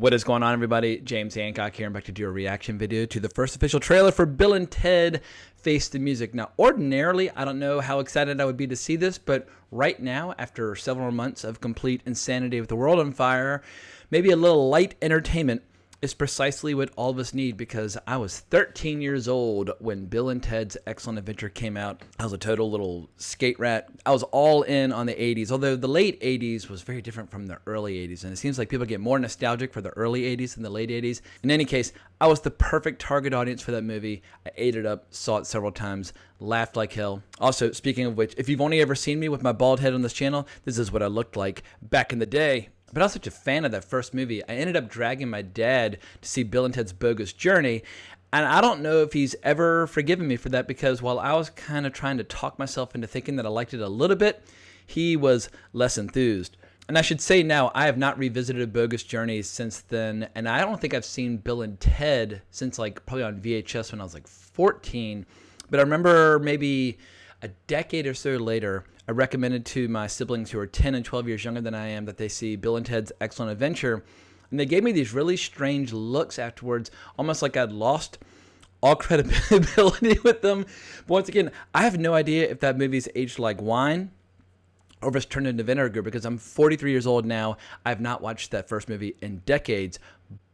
What is going on, everybody? James Hancock here. I'm back to do a reaction video to the first official trailer for Bill and Ted Face the Music. Now, ordinarily, I don't know how excited I would be to see this, but right now, after several months of complete insanity with the world on fire, maybe a little light entertainment is precisely what all of us need, because I was 13 years old when Bill and Ted's Excellent Adventure came out. I was a total little skate rat. I was all in on the 80s, although the late 80s was very different from the early 80s, and it seems like people get more nostalgic for the early 80s than the late 80s. In any case, I was the perfect target audience for that movie. I ate it up, saw it several times, laughed like hell. Also, speaking of which, if you've only ever seen me with my bald head on this channel, this is what I looked like back in the day. But I was such a fan of that first movie, I ended up dragging my dad to see Bill and Ted's Bogus Journey. And I don't know if he's ever forgiven me for that, because while I was kind of trying to talk myself into thinking that I liked it a little bit, he was less enthused. And I should say now, I have not revisited Bogus Journey since then. And I don't think I've seen Bill and Ted since like probably on VHS when I was like 14. But I remember maybe a decade or so later, I recommended to my siblings who are 10 and 12 years younger than I am that they see Bill and Ted's Excellent Adventure. And they gave me these really strange looks afterwards, almost like I'd lost all credibility with them. But once again, I have no idea if that movie's aged like wine or if it's turned into vinegar, because I'm 43 years old now. I have not watched that first movie in decades.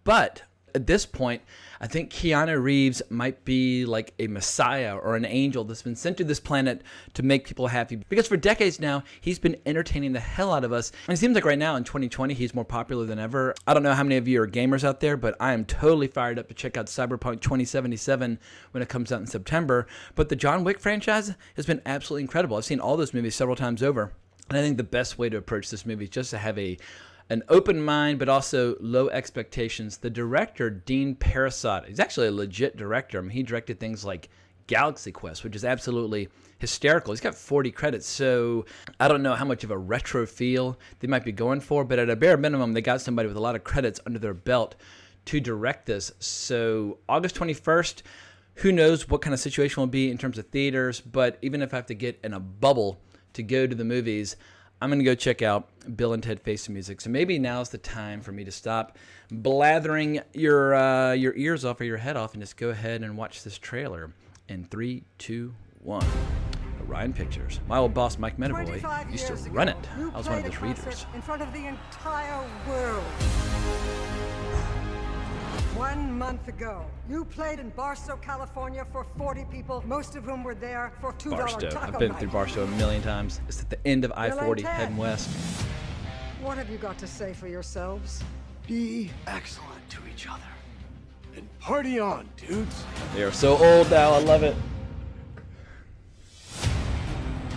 But at this point, I think Keanu Reeves might be like a messiah or an angel that's been sent to this planet to make people happy. Because for decades now, he's been entertaining the hell out of us. And it seems like right now in 2020, he's more popular than ever. I don't know how many of you are gamers out there, but I am totally fired up to check out Cyberpunk 2077 when it comes out in September. But the John Wick franchise has been absolutely incredible. I've seen all those movies several times over. And I think the best way to approach this movie is just to have an open mind, but also low expectations. The director, Dean Parasot, he's actually a legit director. I mean, he directed things like Galaxy Quest, which is absolutely hysterical. He's got 40 credits, so I don't know how much of a retro feel they might be going for, but at a bare minimum, they got somebody with a lot of credits under their belt to direct this. So August 21st, who knows what kind of situation will be in terms of theaters, but even if I have to get in a bubble to go to the movies, I'm going to go check out Bill and Ted Face the Music. So maybe now's the time for me to stop blathering your ears off or your head off and just go ahead and watch this trailer in 3, 2, 1. Orion Pictures. My old boss, Mike Medavoy, used to run it. I was one of those readers. In front of the entire world. 1 month ago, you played in Barstow, California for 40 people, most of whom were there for $2 Barstow. taco I've been night. through Barstow a million times. It's at the end of I-40 heading west. What have you got to say for yourselves? Be excellent to each other. And party on, dudes. They are so old now. I love it.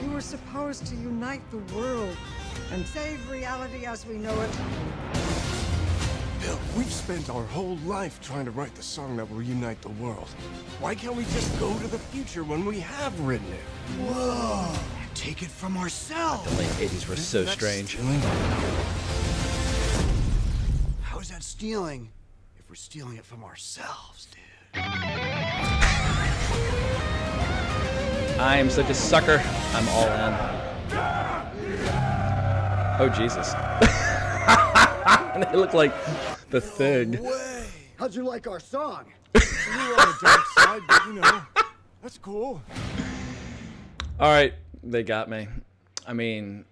You were supposed to unite the world and save reality as we know it. Bill, we've spent our whole life trying to write the song that will unite the world. Why can't we just go to the future when we have written it? Whoa! Take it from ourselves. The late 80s were so strange. How is that stealing if we're stealing it from ourselves, dude? I am such a sucker. I'm all in. Oh, Jesus. And they look like the Thing. Way. How'd you like our song? We were on the dark side, but you know, that's cool. All right, they got me. I mean,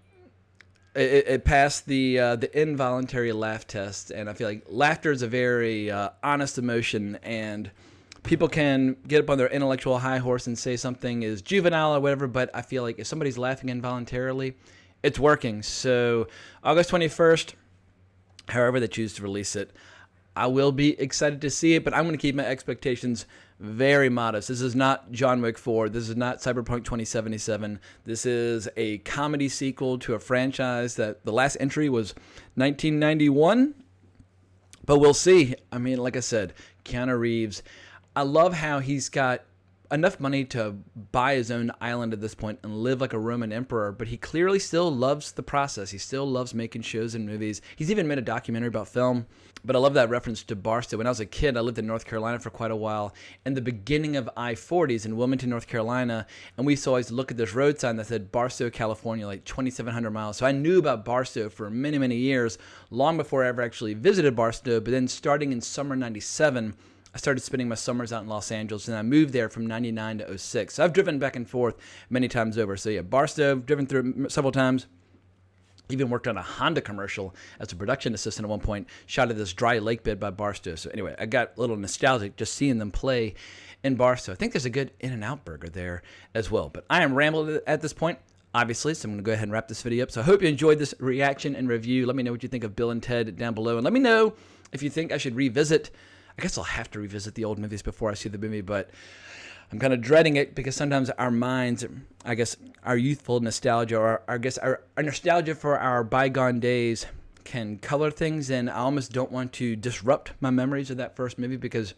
it passed the involuntary laugh test, and I feel like laughter is a very honest emotion, and people can get up on their intellectual high horse and say something is juvenile or whatever, but I feel like if somebody's laughing involuntarily, it's working. So August 21st, however they choose to release it, I will be excited to see it, but I'm going to keep my expectations very modest. This is not John Wick 4. This is not Cyberpunk 2077. This is a comedy sequel to a franchise that the last entry was 1991. But we'll see. I mean, like I said, Keanu Reeves, I love how he's got enough money to buy his own island at this point and live like a Roman emperor, but he clearly still loves the process. He still loves making shows and movies. He's even made a documentary about film. But I love that reference to Barstow. When I was a kid, I lived in North Carolina for quite a while, in the beginning of I-40s in Wilmington, North Carolina, and we used to always look at this road sign that said Barstow, California, like 2,700 miles. So I knew about Barstow for many, many years, long before I ever actually visited Barstow. But then starting in summer 97, I started spending my summers out in Los Angeles, and I moved there from 99 to 06. So I've driven back and forth many times over. So yeah, Barstow, driven through several times. Even worked on a Honda commercial as a production assistant at one point, shot at this dry lake bed by Barstow. So anyway, I got a little nostalgic just seeing them play in Barstow. I think there's a good In-N-Out burger there as well. But I am rambling at this point, obviously, so I'm going to go ahead and wrap this video up. So I hope you enjoyed this reaction and review. Let me know what you think of Bill and Ted down below. And let me know if you think I should revisit. I guess I'll have to revisit the old movies before I see the movie, but I'm kind of dreading it because sometimes our minds, I guess, our youthful nostalgia, or I guess our nostalgia for our bygone days can color things, and I almost don't want to disrupt my memories of that first movie because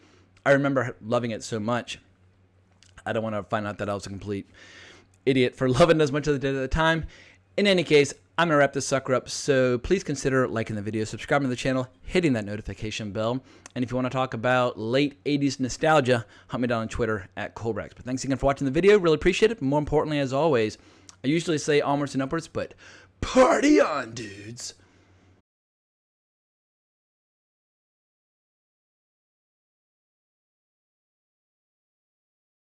I remember loving it so much. I don't want to find out that I was a complete idiot for loving it as much as I did at the time. In any case, I'm going to wrap this sucker up, so please consider liking the video, subscribing to the channel, hitting that notification bell, and if you want to talk about late 80s nostalgia, hunt me down on Twitter at Colbrax. But thanks again for watching the video, really appreciate it. More importantly, as always, I usually say onwards and upwards, but party on, dudes!